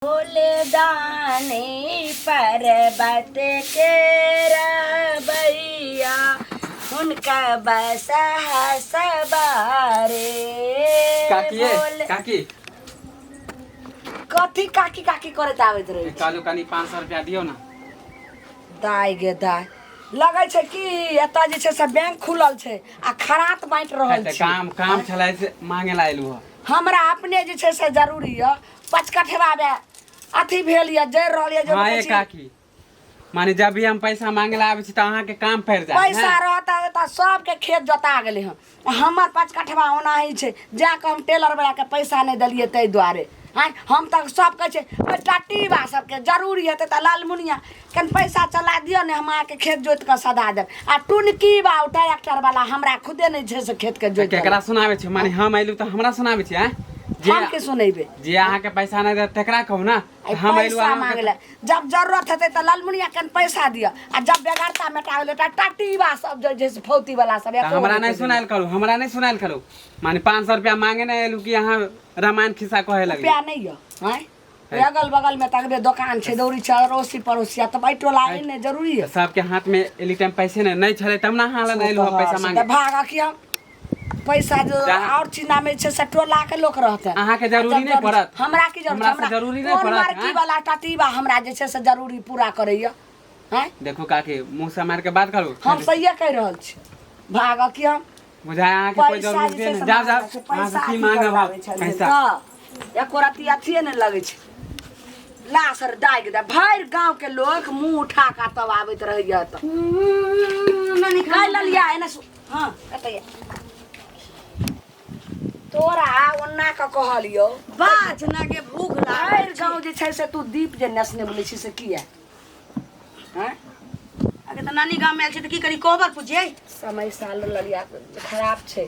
फूलदानी पर्वत के रबैया उनका बसा सवारे। काकी कथी काकी काकी करत आवत रही? कालू कानी 500 रुपया दियो ना। दाई गे दाई लगे छै कि एता जे छै से बैंक खुलल छै आ खरात बांट रहल छै। काम छलै से मांगे ला एलू ह। हमरा अपने जे छै से जरूरी है 5 कठवा बे अथी भेल या जर रहल या। हां ए काकी माने जब भी हम पैसा मांगे ला आबै छी त अहाँ के काम फैर जाय। पैसा रहता त सब के खेत जोता गेले ह। हमर 5 कठवा होना ही छै जाके हम टेलर वाला के पैसा नहीं दलिए तै द्वारे। हां हम तक सब कह छै टाटी बा सबके जरूरी है त लालमुनिया कन पैसा चला दियो ने हम आके खेत जोत के सदा देब। आ टुनकी बा ट्रैक्टर वाला हमरा खुदे नहीं छै से खेत के जोत। केकरा सुनावे छै माने हम आइलू त हमरा सुनावे छै। हैं हम के सुनेबे जे अहाँ के पैसा नहीं दे तकरा कहू ना। हम आइलू पैसा मांगले जब जरूरत हेते त लालमुनिया कन पैसा दियो आ जब बेगारता मेटावेले त टाटी बा सब जे फौती वाला सब हमरा नहीं सुनाइल करू। हमरा नहीं सुनाइल करू माने 500 रुपया मांगे ना एलू कि अहाँ रामायण खिस्सा कहे लगे। रुपया नहीं है हैं अगल बगल में तकबे दुकान छै दौरी छै अड़ोसी पड़ोसिया त बैठो लाइन ने जरूरी है। सबके हाथ में एली टाइम पैसे नहीं छले तब ना हाल नहीं लो पैसा मांगे भागा कि हम पैसा जो और चिन्ना में छै से टोला के लोग रहते। अहाँ के जरूरी नहीं पड़त। हमरा की जरूरी हमरा जरूरी नहीं पड़त। मार्की वाला टाटीबा हमरा जे छै से जरूरी पूरा करैया। हैं देखो काकी मुंह से मार के बात करू। हम सही कह रहल छी भागा कि हम बुझाय अहाँ के कोई जरूरी नहीं। जा जा अहाँ से की मांगे भाव पैसा। हां एको रती अथिए नहीं लगे छै ला सर दाग दे भर गांव के लोग मुंह उठा का तब आवत रहैया त ननी खाइ ललिया एने। हां कतैया तोरा ओन्ना का कहलियो बाज ना के भूख लागल गांव जे छै से तू दीप जे नसने बोलै छी से किया? हैं अगे त नानी गांव में आइल छी त की करी कोबर पूछिए। समय साल ललिया खराब छै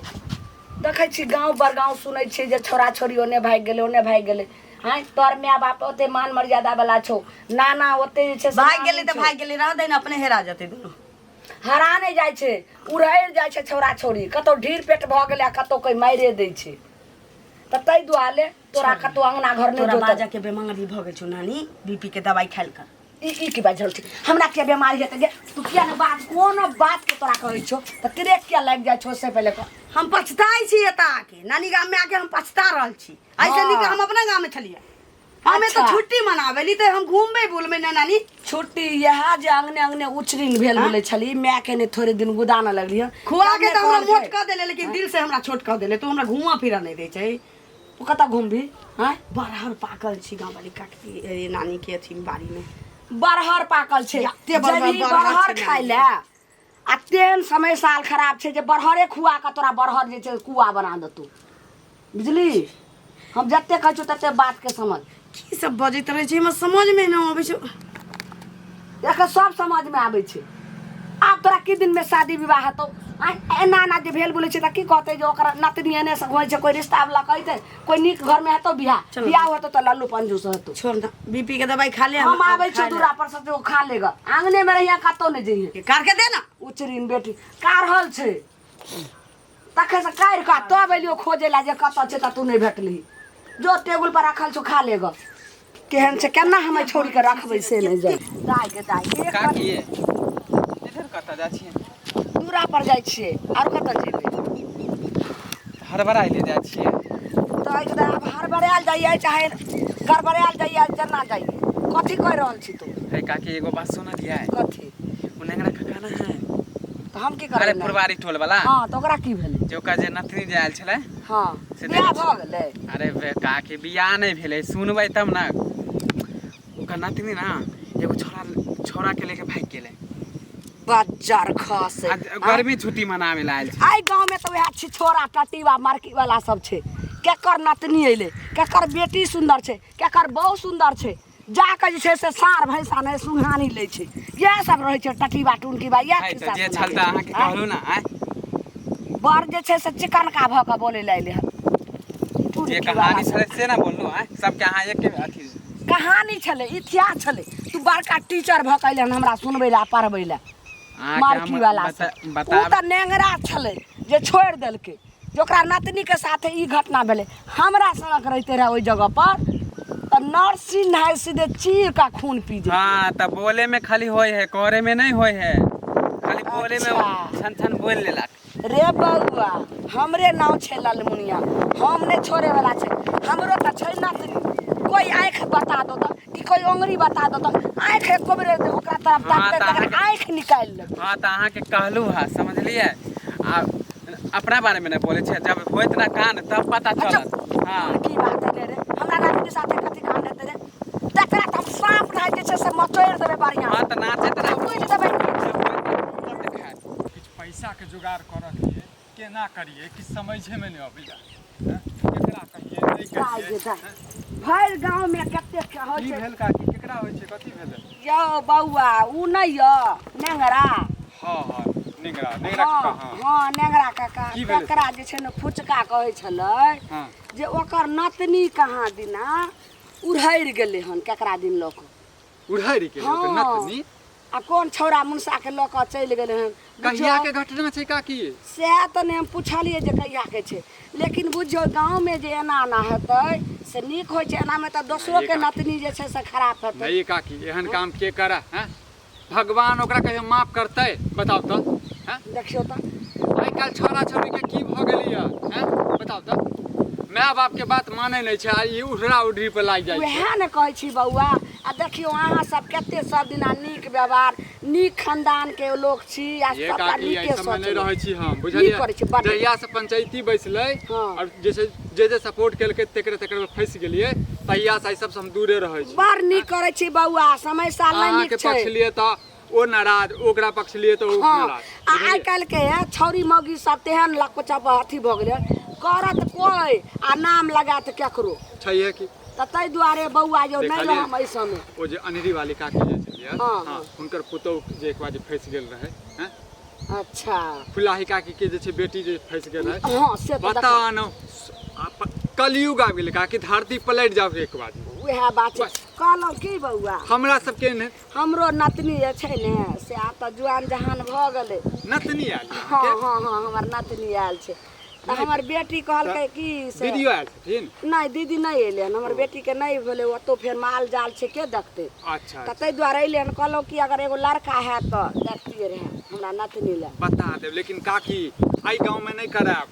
देखै छी गांव बर गांव सुनै छी जे छोरा छोरी ओने भाग गेले हैं तोर माय बाप ओते मान मर्यादा वाला छौ नाना ओते जे छै भाग गेले त भाग गेले रह दे न अपने हेरा जते दुनु हरा नहीं जाय छै उड़ैल जाय छै छोरा छोरी कतो ढीर पेट भ गेले कतो कोई मारे दै छै त तै दुआले तोरा कतो अंगना घर ने तोरा बाजा के बेमारी भ गेल छौ नानी बीपी के दवाई खाइल कर। ई की बाजल छी हमरा के बीमारी हेते गे तू किया ने बात कोनो बात के तोरा कहै छौ त तेरे किया लग जाय छौ से पहले हम पछताई छी एता के नानी गांव में आके हम पछता रहल छी। ऐसे नहीं कि हम अपना गांव में छलिए हमें तो छुट्टी मनावेली त हम घूमबे बोलबे ना नानी छुट्टी यहा जे अंगने अंगने उचरिन भेल बोले छली मैं के ने थोड़े दिन गुदाना लगली खुआ के त हमरा मोट क देले लेकिन दिल से हमरा छोट क देले तू हमरा घुमा फिरा नहीं दे छै। तू कता घूमबी? हैं बरहर पाकल छी गांव वाली काटती नानी के अथी बाड़ी में बरहर पाकल छै ते बरहर खाइ ले आ तेन समय साल खराब छै जे बरहरे खुआ के तोरा बरहर जे छै कुआ बना दतू बुझली। हम जत्ते कहै छु तत्ते बात के समझ की सब बजैत रहे छै हमरा समझ में न आबै छै। एकर सब समझ में आबै छै। आब तोरा की दिन में शादी विवाह हेतौ एना ना जे भेल बोले छै त की कहते जे ओकर नतनी एने से होय छै कोई रिश्ता वाला कहते कोई निक घर में हेतौ बियाह हेतौ त लल्लू पंजूस हेतौ। छोड़ द बीपी के दवाई खा ले हम आबै छी दूरा पर से जो खा लेगा आंगने में रहिया कतो ने जइए कार के दे ना उचरीन बेटी कारहल छै तखे से कार का तो बेलियो खोजे ला जे कतो छै त तू नहीं भेटली जो टेबल पर रखल छौ खा लेगा केहन छै केना हम छोड़ के रखबै से नहीं जाय दाई के दाई काकी इधर कता जा छी दूरा पर जाय छिए और कता जेबै हरबरा ले जा छी त एकदम हरबराल जाइए चाहे गड़बड़ाल जाइए जना जाइए कथी कह रहल छी तू? हे काकी एगो बात सुन दिया है कथी उनेंगरा का गाना है त हम की करब? अरे फुलवारी टोल वाला हां त ओकरा की भेलै जो का जे नथनी जे आयल छले हां बियाह भ गेलै। अरे वे काकी बियाह नहीं भेले सुनबै तब ना ओका नथनी ना एगो छोरा के लेके भाग गेले बच्चर खस गर्मी छुट्टी मनावे ला आयल छै। आई गांव में तो छी छोरा टटीवा मार्की वाला सब छै केकर नतनी अइले केकर बेटी सुंदर छै केकर बहु सुंदर छै जाके जे छै से सार भैंसा ने सुहानी ले छै यह सब रहे छै टटीवा टुनकीवा यह त जे छलता अहाँ के कहलु ना आय बर जे छै से चिकन का भ के बोले लाइले जे कहानी छले से ना बोलनु आय सबके अहाँ एक के अथी कहानी छले इतिहास छले तू बड़का टीचर भ कैले हमरा सुनबै ला पढ़बै ला मार्की वाला बता त नेंगरा छले जे छोड़ देलके जोकरा नतनी के साथे ई घटना भेले हमरा संग रहते रहे ओई जगह पर त नर्सिंग है सीधे चीर का खून पी जाए। हाँ तो बोले में खाली होय है, करे में नहीं होय है, खाली बोले में अच्छा। छन छन बोल लेला। रे बउआ हमरे नाव छे लालमुनिया, हम नहीं छोड़े वाला छे। हमरो त छै नातनी, कोई आँख बता दो तो कि कोई उंगली बता दो तो आँख एको बेर ओकरा तरफ हाँ, ताकते तो तक आँख निकाल ले। हाँ तो अहाँ के कहलू है, समझलिए। आ अपना बारे में नहीं बोले छे, जब होइत ना कान तब पता चलत। हाँ की बात है रे, हमरा नानी के साथे कथी कांड हेते रे? तकरा त हम सांप रह जे छै से मचोड़ देबे बढ़िया। हाँ तो नाचत रहे कुछ देबे कुछ पैसा के जुगाड़ करत लिए केना करिए कि समझे में नहीं अबैया। केकरा कहिए नहीं काय कहिए। जे भर गांव में कते हो की छै। भेल काकी, केकरा होय छै, कथी भेल? यो बउआ उ नहीं यो नेंगरा। हाँ हाँ निगरा निगरा हाँ का हाँ हाँ नेंगरा काका की भेलै? तकरा जे छै ने फुचका कहै छलै हाँ जे ओकर नतनी कहाँ दिना उड़हरि गेलै हन केकरा दिन लोक। उड़हरि के लोक हाँ। नतनी आ कोन छौड़ा मुनसा के लऽ कऽ चलि गेलै हन। कहिया बुझियौ, के घटना छै काकी? सएह तऽ ने हम पुछलियै जे कहिया के छै, लेकिन बुझियौ गाँव में जे एना एना हेतै से नीक होइ छै, एना में तऽ दोसरो ये के काकी। नतनी जे छै से खराब हेतै। नहीं काकी एहन काम के करा हैं? भगवान ओकरा कहियो माफ करतै? बताओ तो हैं? देखियौ तऽ आइ काल्हि छोरा छोरी के की भ गेलै हैं? बताओ तो माय बाप के बात माने नहीं छै, आ ई उड़रा उड़री पे लाग जाइ छै। उएह ने कहै छी बउआ। आ देखियौ अहाँ सब कते सब दिना नीक व्यवहार, नीक खानदान के लोग छी, आ ये सबटा काकी नीके ऐसे में नहीं सोचै रहे छी हम, नीक बुझलिए। करै छी बड्ड। जहिया से पंचायती बैसले हाँ। और जैसे जे सपोर्ट केलकै तेकरे तेकरे में फंस गेलिए, तहिया से सब से हम दूरे रहे छी। बड़ नीक करै छी बउआ, समय साल नहीं अहाँ नीक के छै। पक्ष लिए तो ओ नाराज, ओकरा पक्ष लिए तो ओ हाँ नाराज। आ आइ काल्हि के छौरी मौगी सब तेहन लकचप अथी भऽ गेलै, करत कोई आ नाम लगात केकरो। छैहे कि तऽ ताहि दुआरे बउआ जो नहीं देखलियै। रहम एहि समय। ओ जे अनहरी वाली काकी जे छलिए हाँ, हाँ हुनकर पुतौह जे एक बार जे फंस गेल रहे हैं, अच्छा फुलाही काकी के जे छै बेटी जे फंस गेल रहे, हाँ से तऽ बता न कलयुग आबि गेलै काकी, धरती पलट जाओ एक बार। उएह बात छै। कहलहुँ की बउआ हमरा सबके ने हमरो नतनी जे छै ने से आब तऽ जुआन जहान भऽ गेलै। नतनी आयल हाँ हाँ हाँ हमर नतनी आयल छै। तऽ हमर बेटी कहलकै कि से दीदियो आयल छथिन। नहीं दीदी नहीं अयलै हन, हमर बेटी के नहीं भेलै, ओतौ फेर माल जाल छै के देखतै। अच्छा तऽ ताहि दुआरे अयलै हन। कहलहुँ कि अगर एगो लड़का हैत तऽ देखतियै रहए हमरा नतनी लए। बता देब, लेकिन काकी आई गांव में नहीं कराब,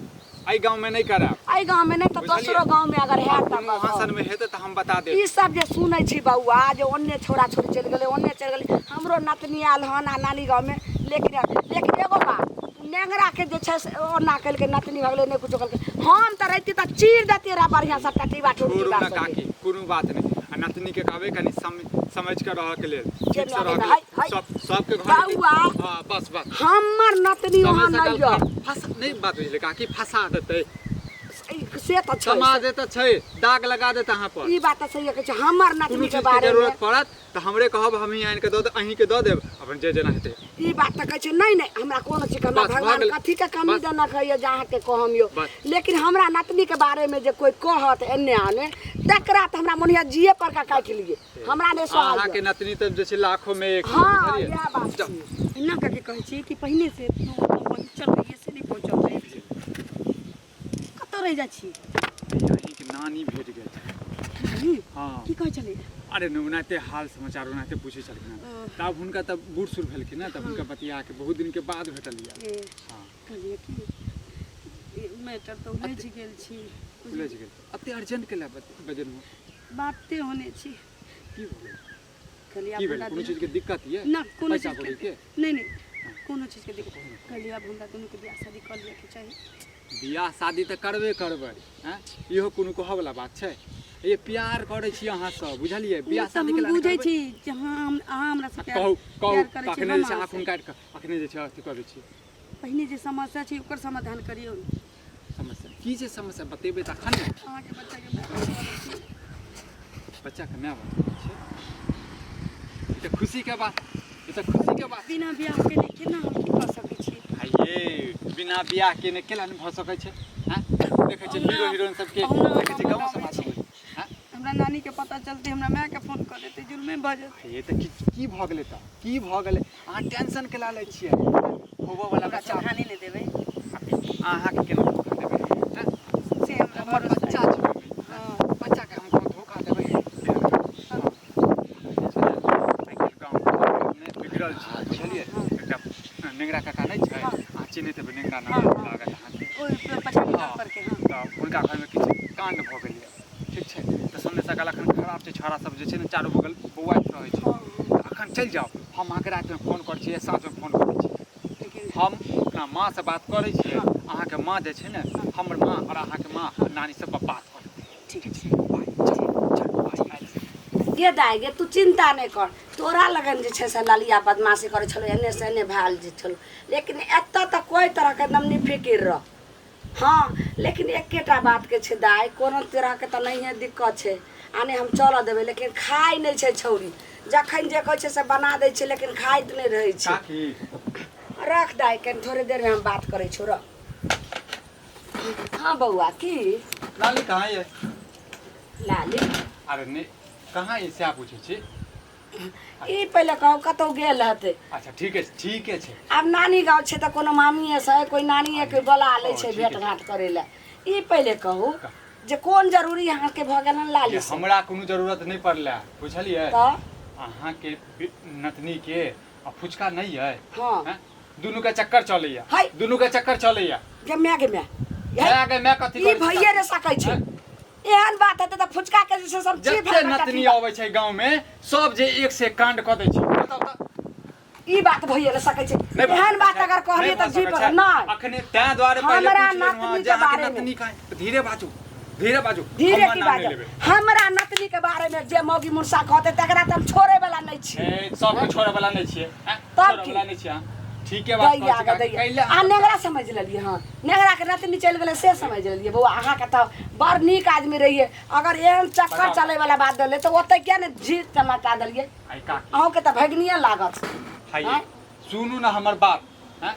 आई गांव में नहीं कराब। एहि गाँव में नहीं तऽ बुझलियै। दोसरो गाँव में अगर हैत तऽ कोनो हसन में हेतै तऽ हम बता देब। ई सब जे सुनै छी बउआ जे ओन्ने छोड़ा छोड़ी चलि गेलै ओन्ने चलि गेलै, हमरो नतनी आयल हन आ नानी गाँव में। लेकिन एगो बात नेंगरा के जे छै से ओना केलकै, नतनी भऽ गेलै नहीं कुछो केलकै। हम तऽ रहिती तऽ चीर देतियै रह बढ़िया सा टटीबा छोड़ू टूटी ना काकी, कोनो बात नहीं। आ नतनी के कहबे कनी समझ के रह के लेल, ठीक से रह हाय, के हाय। सब सबके घर बउआ। हां बस बस हमर नतनी वहाँ समय नहीं सकल यऽ फंस नहीं बात बुझले काकी, फंसा देतै से तऽ छै। समाज देता छै, दाग लगा देता अहाँ पर। ई बात तऽ सही कहै छै। हमर कोनो नतनी चीज के के बारे में जरूरत पड़त तऽ हमरे कहब, हम ही आनि के दऽ दे, अहीं के दऽ देब, अपन जे जेना हेतै। ई बात तऽ कहै छै नहीं नहीं हमरा कोनो चीज के हमरा बस, भऽ भगवान गेल। कथी के कमी बस। देना है जहाँ के कहम यो। बस। लेकिन हमरा नतनी के बारे में जे कोई कहत एन्ने आने तकरा तऽ हमरा मोनिया जिए पर का काटि लिए, हमरा नहीं अहाँ सहाय के नतनी तऽ जे छै लाखों में एक। हाँ बुझलियै? यह बात जाउ। छै। एना करके कहै छी कि पहिने से चल रही से नहीं पहुंचल रही कतौ रह जा छी। यहीं के नानी भेट गेल नानी हाँ। की कहै छली? अरे ओनाहिते हाल समाचार ओनाहिते पूछे छलखिन हँ। तब हुनका तब बूढ़ सूढ़ भेलखिन हँ, तब हुनका बतिया के बहुत दिन के बाद भेटलियै। ए हाँ कहलिए कि मैटर तो उलझ गेल छी, उलझ गेल। अते अर्जेंट केला बजन में बाते होने छी। की हो गेल? कहलिए की आप भेल? कोनो चीज के दिक्कत ये? ना कोनो पैसा चीज कौड़ी के के? नहीं नहीं कोनो चीज के दिक्कत। कहलिए अब हमरा दोनों के बियाह शादी कर लिया के चाहिए। बियाह शादी तऽ करबे करबै हैं, इहो कोनो कहऽ वाला बात छै? ये प्यार करै छी अहाँ सब, बुझलियै? बियाह शादी के हम बुझै छी जहां अहाँ हमरा से कहू कहू प्यार करै छी, अखने हम जे छै अहाँ आँखुन से। काटि कऽ अखने जे छै अथी करै छी। पहिने जे समस्या छै ओकर समाधान करियौ। समस्या की छै? समस्या बतेबै तखन ने। अहाँ के बच्चा के बारे में बच्चा के माय बाप छै, ई तऽ खुशी के बात, ई तऽ खुशी के बात। बिना बियाह के नहीं केना हम की कह सकै छी? ये बिना बियाह के ने केला नहीं भऽ सकै छै हैं? देखै छै हीरो हीरोइन सबके, हमरा देखै छै गाँव समाज छै। में हैं? हमरा नानी के पता चलते हमरा माय के फोन कर देते, जुल्मे भऽ जेतै। ये तऽ की भऽ गेलै? तऽ की भऽ गेलै? अहाँ टेंशन केला लै छियै? होबऽ वाला हमरा बच्चा चढ़ाने नहीं देबै अहाँके केना धोखा देबै हैं? से हमरा हमर भरोसा बच्चा छै, हाँ। बच्चा के हम कोनो धोखा देबै? गिरल छी बुझलिए एकटा नेंगरा काका नहीं छै आ चिन्हैत हेबै नेंगरा नाम लागत अहाँके ओइ पछाड़ी पर के हां तऽ हुनका घरमे किछु कांड भऽ गेल यऽ ठीक छै तऽ सामने सँ एखन खराब छै छौड़ा सब जे छै ने चारू बगल बौआइत रहै छै तऽ एखन चलि जाउ हम अहाँके रातिमे फोन करै छियै साँझमे फोन करै छी हम अपना माँ से बात करै छियै अहाँके माँ जे छै ने हमर माँ और अहाँके माँ नानी सब बात करै ठीक छै गे दाइ गे तू चिंता नहीं कर तोरा लगन जे छै से ललिया बदमाशी करे छलो एने से एने भाल जे छलो लेकिन एतऽ तऽ कोई तरह के एकदम निफिकिर रह हाँ लेकिन एकेटा बात के छै दाइ कोनो तरह के तऽ नहीं है दिक्कत छै आने हम चल देबै लेकिन खाई नहीं छै छौरी जखन जे कहै छै से बना दै छै लेकिन खाइत नहीं रहै छै काकी रख दाइ कनि थोड़े देर में हम बात करै छौ रख हाँ बउआ की लाली कहाँ ये लाली अरे नहीं कहाँ ये से पूछे छी ई पहिले कहू कतौ गेल हते अच्छा ठीक है आब नानी गाँव छै तऽ कोनो मामिए से कोई नानिए के बोला लै छै ठीक भेंट है। घाट करे ला ई पहिले कहू जे कोन जरूरी अहाँ के भऽ गेल लाली ये से हमरा कोनो जरूरत नहीं पड़ला बुझलिए तऽ अहाँ के नतनी के आ फुचका नहीं है हाँ हैं? दुनू के चक्कर चलैया है। दुनू के चक्कर चलैया गम्या मैं आगे मैं कथी ई करै छी? भइये रे सकै छै हैं? एहन बात हेतै तऽ फुचका के जे छै सब चीज जते नतनी आबै छै गांव में सब जे एक से कांड क दै छै बताउ तऽ ई बात भइये रे सकै छै एहन बात अगर कहलिए तऽ जी पर नहीं अखने तै द्वारे पहले हमरा पूछ लेलहुँ नतनी जे के अहाँके बारे में। नतनी का धीरे बाजू धीरे बाजू धीरे हम की नाम बात नहीं लेबै। हमरा नतनी के बारे में जे मौगी मुर्सा कहते तकरा तऽ हम छोड़े वाला नहीं छी ए, सबके छोड़े वाला नहीं छियै हैं? तब छोड़े की? वाला नहीं छियै अहाँ। ठीके बात दैया कहै के छी दैया कैले आ नेगरा समझ लेलिए हाँ नेगरा के नतनी चल गेले से समझ लेलिए बउआ अहाँ के तऽ बड़ नीक आदमी रहिए अगर एहन चक्कर बताउ। चले वाला बात देले तो ओते क्या ने जीत चमका देलिए आई का अहूँ के तऽ भगनिए लागत हाय हैं? सुनू ना हमर बात हैं?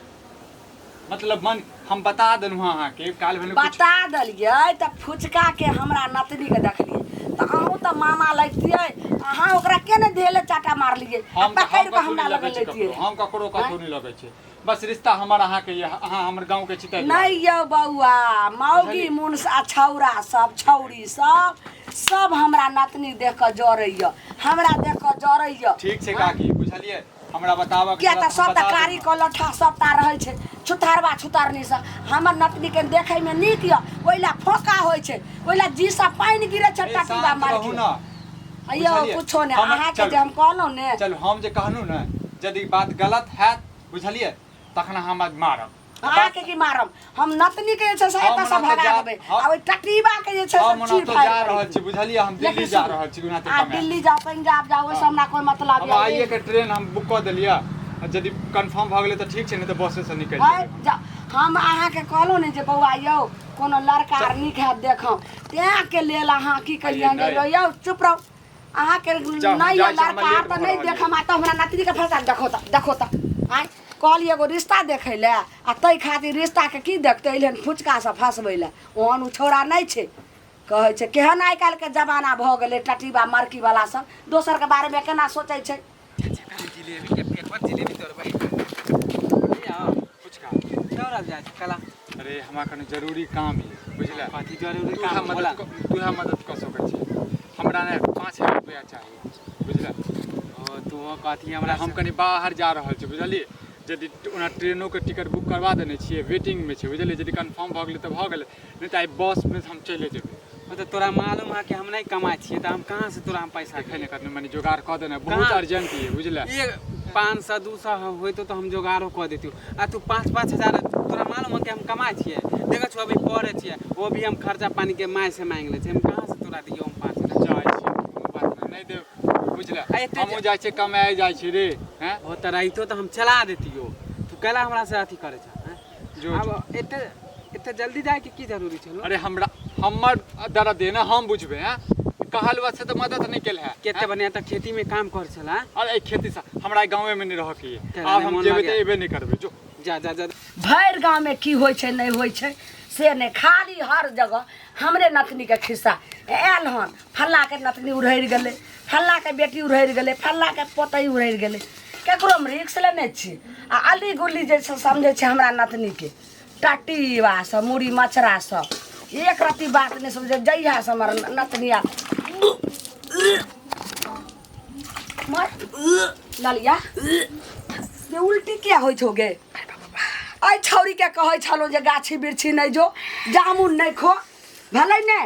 मतलब मन हम बता देलहुँ अहाँके काल भेने कुछ बता देलिए तऽ फुचका के हमरा नतनी के देखलिए तऽ अहूँ तऽ मामा लगतिए अहाँ ओकरा केने धेले चाटा मारलिए हम पकड़ के कखनो हमरा नहीं लगे लगै छै लेतिए ककरो हम ककरो कतौ नहीं लगै छै बस रिश्ता हमर अहाँके ये अहाँ हमर गांव के चितै नहीं यौ बउआ मौगी मुनसा छौरा सब छौरी सब हमरा नतनी देख के जरैय हमरा देख के जरैय ठीक छै काकी बुझलिए हमरा बताबऽ किया तऽ सब तऽ कारी कलठा सबटा रहै छै छुतारबा छुतारनी से हमर नतनी के देखै में नीक य ओइला फोका होइ छै ओइला जी सा पानी गिरे छै टटीबा मार के ना अयो बुझलियै? कुछो ने हम- अहाँ के चलू। जे हम कहलौ ने चलू हम जे कहलहुँ ने यदि बात गलत हैत बुझलिए तखन हम आज मारब अहाँ के की मारम हम नतनी के जे छै से हम एतऽ से ओना तऽ भगा जा- देबै हम- आ ओइ टटीबा के जे छै हम से ओना चीर तो फाड़ जा देबै। रहल छी बुझलिए हम दिल्ली लेकिन जा सुन, रहल छी उनाते आ कमाए दिल्ली जाओ पंजाब जाओ ओइसे हमरा कोई मतलब अब या आइए के ट्रेन हम बुक कऽ देलिए आ यदि कंफर्म भऽ गेलै तऽ ठीक छै नहीं तऽ बसे से निकलि है, जेबै जा- हम अहाँ के कहलहुँ ने जे बौआ यौ कोनो लड़का आर नीक हैत देखम तेँ के लेल अहाँ की करिए अरे नहीं। यौ चुप रहू अहाँ के जाउ, नहीं जाउ, यौ लड़का हमर आर लेट तऽ भऽ नहीं रहल देखम आ तऽ हमरा नतनी के फंसा देखो तऽ आँय कहलिए एगो रिश्ता देखै लए आ ताहि खातिर रिश्ता के की देखतै एहन फुचका से फंसबै लए ओहन उ छौड़ा नहीं छै कहै छै केहन आइ काल्हि के जमाना भऽ गेलै टटीबा मरकी वाला सब दोसर के बारे में केना सोचै छै जिलेबी के एक बार जिलेबी तोड़बै कुछ का दौड़ल जाइ छै कला अरे हमरा कनि जरूरी काम है बुझले कथी जरूरी तू काम बोला मदद कऽ सकै छी हमरा ने 5000 रुपया चाहिए बुझले ओ तू कथी हमरा हम कनि बाहर जा रहल छी बुझलिए यदि ओना ट्रेनों के टिकट बुक करवा देने छियै वेटिंग में छै बुझलिए यदि कंफर्म भऽ गेलै तऽ भऽ गेलै नहीं तऽ आइ बस में हम चले जेबै ओ तऽ तोरा मालूम है कि हम नहीं कमाइ छियै तऽ हम कहाँ से तोरा हम पैसा देखे नहीं करने मैंने जुगाड़ कऽ देने बहुत कहाँ? अर्जेंट है बुझले ये 500 200 होइतो तो हम जोगाड़ो कऽ देतियो आ तू 5-5 हजार तोरा मालूम है कि हम कमाइ छियै देखै छौ अभी पढ़े छियै वो भी हम खर्चा पानी के माय से मांग ले छी हम कहाँ से तोरा दियो हम 5 हजार जाइ छी कोनो बात नहीं देब बुझले आ एते हमहूँ जाइ छी कमाए जाइ छी रे हैं हो तऽ रहितो तऽ हम चला देतियो तू कैला हमरा से अथी करे छ हैं? जो अब एते जल्दी जाए के की जरूरी छलो अरे हमरा हमर दर्द है ना हम बुझबे हैं कहल से तो मदद नहीं केल है केते बढ़िया तऽ खेती में काम कर छला अरे खेती से हमरा गाँव में नहीं रह के तेरा आब ने हम मोन जेबे लागै। तो एबे नहीं करबे जो जा भरि गाँव में की होइ छै नहीं होइ छै से नहीं खाली हर जगह हमरे नतनी के खिस्सा आयल हन फल्ला के नतनी उड़ि गेलै फल्ला के बेटी उड़ि गेलै फल्ला के पोतई उड़ि गेलै केकरो हम रिक्स लेने छी आ अली गुल्ली जे समझै छै हमरा नतनी के टटीबा सब मुड़ी मछरा सब एक रत्ती बात नहीं समझे जइहा से हमर नतनी आ ललिया ये उल्टी क्या होइ छो गे आई छौरी के कहै छलो जे गाछी बिरछी नहीं जो जामुन नहीं खो भले ने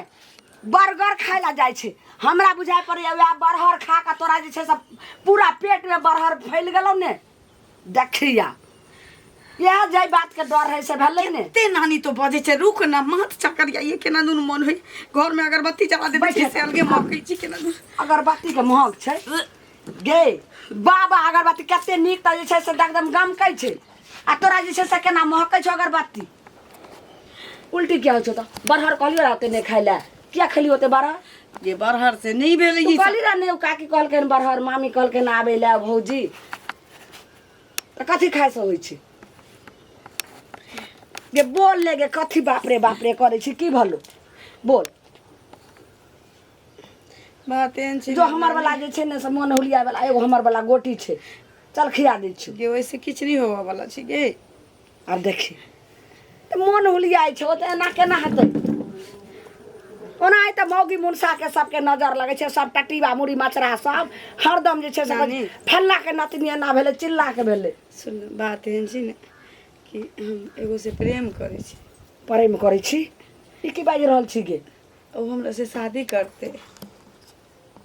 बर्गर खाय ला जाय छे हमरा बुझाय पड़े वह बरहर खा का तोरा जे छे सब पूरा पेट में बरहर फैल गेलो ने देखिया यह जाय बात के डर है से भले ने ते नानी तो बजे छे रुक ना मत चक्कर ये केना दुन मन होई घर में अगरबत्ती जला दे बैठे से अलगे मौके छी केना दुन अगरबत्ती के महक छे गे बाबा अगरबत्ती कते नीक त जे छे से एकदम गमकै छे आ तोरा जे छे से केना महकै छो अगरबत्ती उल्टी क्या हो छो त बरहर कहलियो रहते ने खाइला क्या खली होते बरहर ये बरहर से नहीं भेले तू ये कहली रह ने काकी कहलके बरहर मामी कहलके आबे ला भौजी त कथी खाय से होइ छे गे बोल ले गे कथी बाप रे करे छी की भलो बोल बात एहन छै जो हमर वाला जे छे ने से मन हुलिया वाला एगो हमर वाला गोटी छे चल खिया दै छी गे वैसे किछ नहीं होवा वाला छै गे अब देखी तो मन हुलियाई छो तो एना केना हेतै ओना आई त मौगी मुनसा के सबके नजर लगे छे सब टटीबा मुड़ी मचरा सब हरदम जे छे से नानी। फल्ला के नतनी एना भेले चिल्ला के भेले सुन बात एहन छै ने कि हम एगो से प्रेम करे छी प्रेम करै छी ई की बाजि रहल छी गे ओ हमरा से शादी करते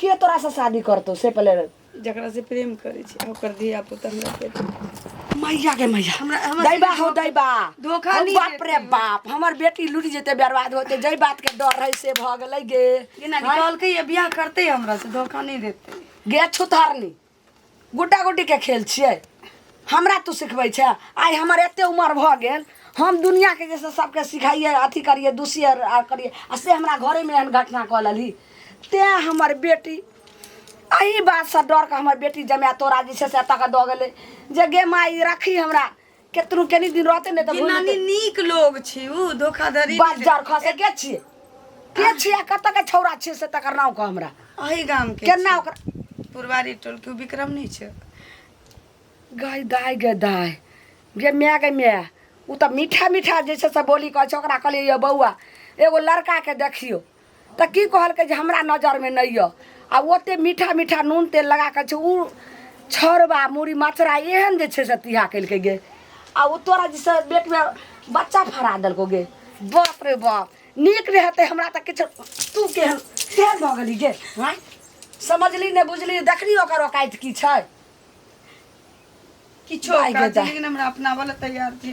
के तोरा से शादी करतो से पहले जकरा से प्रेम करे छी ओकर धिया पुता हमरा पेट मैया के मैया हमरा दैबा हो दैबा धोखा हम नहीं बाप देते। रे बाप हमर बेटी लुट जेते बर्बाद होते जई बात के डर रहे से भ गेलै गे ये ना निकाल के ये बियाह करते हमरा से धोखा नहीं देते गे छुथारनी गुड्डा गुड्डी के खेल छियै हमरा तू सिखबै छै आइ हमर एते उम्र भ गेल हम दुनिया के जैसे सबके सिखाइए अथी करिए दूसिए आ करिए आ से हमरा घरे में एहन घटना कऽ लेली ते हमर बेटी एही बात से डर के हमर बेटी जमाय तोरा जे छै से एतऽ के दऽ गेलै जे गे माई रखी हमरा केतनु केनी दिन रहते ने तऽ ये नानी नीक लोग छी उ धोखाधड़ी बात जर खसे के छियै कतऽ के छौरा छियै से तकर नाम कह हमरा अही गाम के केना ओकर पुरवारी टोल के विक्रम नहीं छै गाय दाय गे दाय गे माय गे माय उ तऽ मीठा मीठा जे छै से बोली कहै छै ओकरा कहलियै यौ बौआ एगो लड़का के देखियो तऽ की कहलकै जे हमरा नजर में नहीं य आ ओते मीठा मीठा नून तेल लगा के छै उ छोरबा मुड़ी मचरा एहन जे छै से तिहा केलकै गे आ उ तोरा जे से पेट में बच्चा फरा देलको गे बाप रे बाप नीक रहते हमरा तऽ किछु तू केहन केहन भऽ गेली गे हाँ समझली ने बुझली देखली ओकर औकात की छै किछो गाय का गे दाय। लेकिन हमरा अपना वाला तैयार छी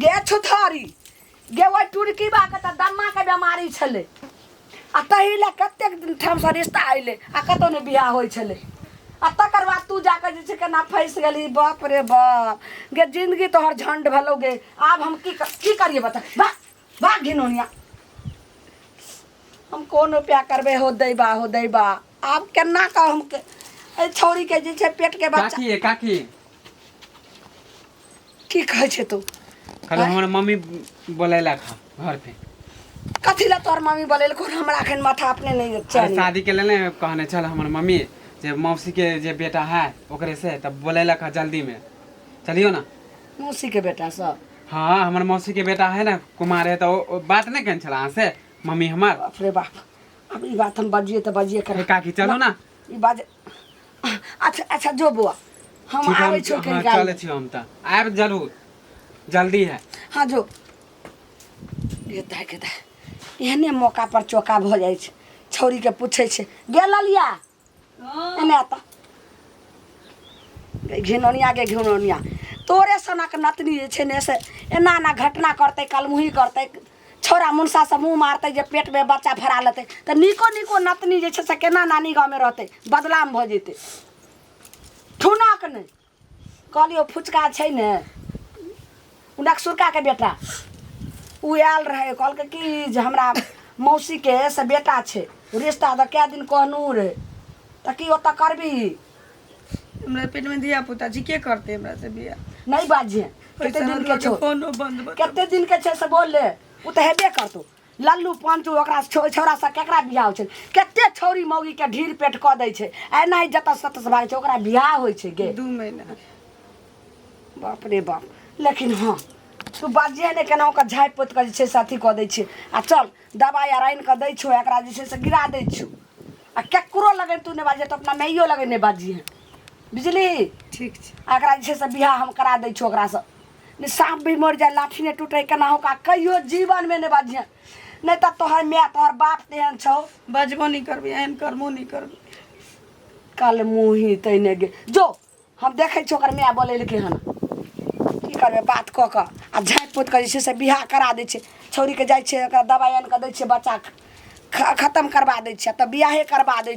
गे छुथारी गे ओहि टुरकी बा के तऽ दम्मा के बीमारी छलै आ तही लए कतेक दिन ठाम से रिश्ता अइले आ कतौ ने बियाह होइ छलै आ तकर बाद तू जाके जे छै केना फंस गेली बाप रे बाप गे जिंदगी तोहर झंड भेलौ गे आब हम की करिए बता भाग घिनौनिया हम कोन उपाय करबे हो दैबा आब केना का हम एहि छौरी के जे छै पेट के बच्चा काकी काकी की कहै छै तू कल हमर मम्मी बोलेला था घर पे कथी ला तोहर मम्मी बोलेलको हमरा अखन माथा अपने नहीं अरे चैन शादी के लेने कहने चल हमर मम्मी जे मौसी के जे बेटा है ओकरे से तब बोलेला खा जल्दी में चलियो ना मौसी के बेटा सब हाँ हमर मौसी के बेटा है ना कुमार है तो बात नहीं कहन छला अहाँ से मम्मी हमार बाप रे बाप अब ई बात हम बजिए तो बजिए कर अरे काकी चलो ना ई बात अच्छा जो बुआ हम ठीक है, आबै छौ के हाँ, निकाल चले छियो हम त आब जरूर जल्दी है हाँ जो ये के एहने मौका पर चौका भ जाइ छै छौरी के पूछे छै गे ललिया एने आता घिनौनिया तोरे सनक नतनी जे छै ने से एना ना घटना करते कलमुही करते छौरा मुनसा से मुँह मारते जे पेट में बच्चा फरा लेते तो निको नतनी जे छै से केना नानी गाँव में रहते बदलाम भ जेते ठुनक नहीं कहलियो फुचका छै ने नकसुरका के बेटा उ आयल रहे कहलकै कि जे हमरा मौसी के से बेटा छै रिश्ता तऽ कै दिन कहनू रहे तऽ की ओतऽ करबी हमरा पेट में धिया पुता जी के करते हमरा से बियाह नहीं बाजिए कते दिन के छौ फोनो बंद बता कते दिन के छै से बोल ले उ तऽ हेबे करतौ लल्लू पंचू ओकरा छौरा से केकरा बियाह होइ छै कते छौरी मौगी के ढीर पेट कऽ दै छै एना जतऽ सतऽ से भागै छै ओकरा बियाह होइ छै गे 2 महीना बाप रे बाप लेकिन हाँ तू बाजिए ने केना ओकर झाँपि पोति कऽ जे छै से अथी कऽ दै छै आ चल दबाइ आर आनि कऽ दै छौ एकरा जे छै से गिरा दै छौ आ केकरो लगे तू नहि बाजिए तो अपना मैयो लगे नहीं बाजिए बुझली ठीक छै एकरा जे छै से बियाह हम करा दै छियौ ओकरासँ नहि साँप भी मरि जाए लाठी नहि टूटे केना होका कहियो जीवनमे नहि बाजिहे नहीं तो तोहर मैं तोहर बाप तेहन छौ बजबो नहीं करबी एहन कर्मो नहीं करबी कल मुँही तैने गे जो हम देखै छियौ ओकर मैं बोलेलकै हन की करबै बात कऽ कऽ आ झाँपि पोति कऽ जे छै से बियाह करा दै छै छौरीके जाइ छै ओकरा दवाइ आनि कऽ दै छै बच्चा खत्म करबा दै छै तऽ बियाहे करबा दै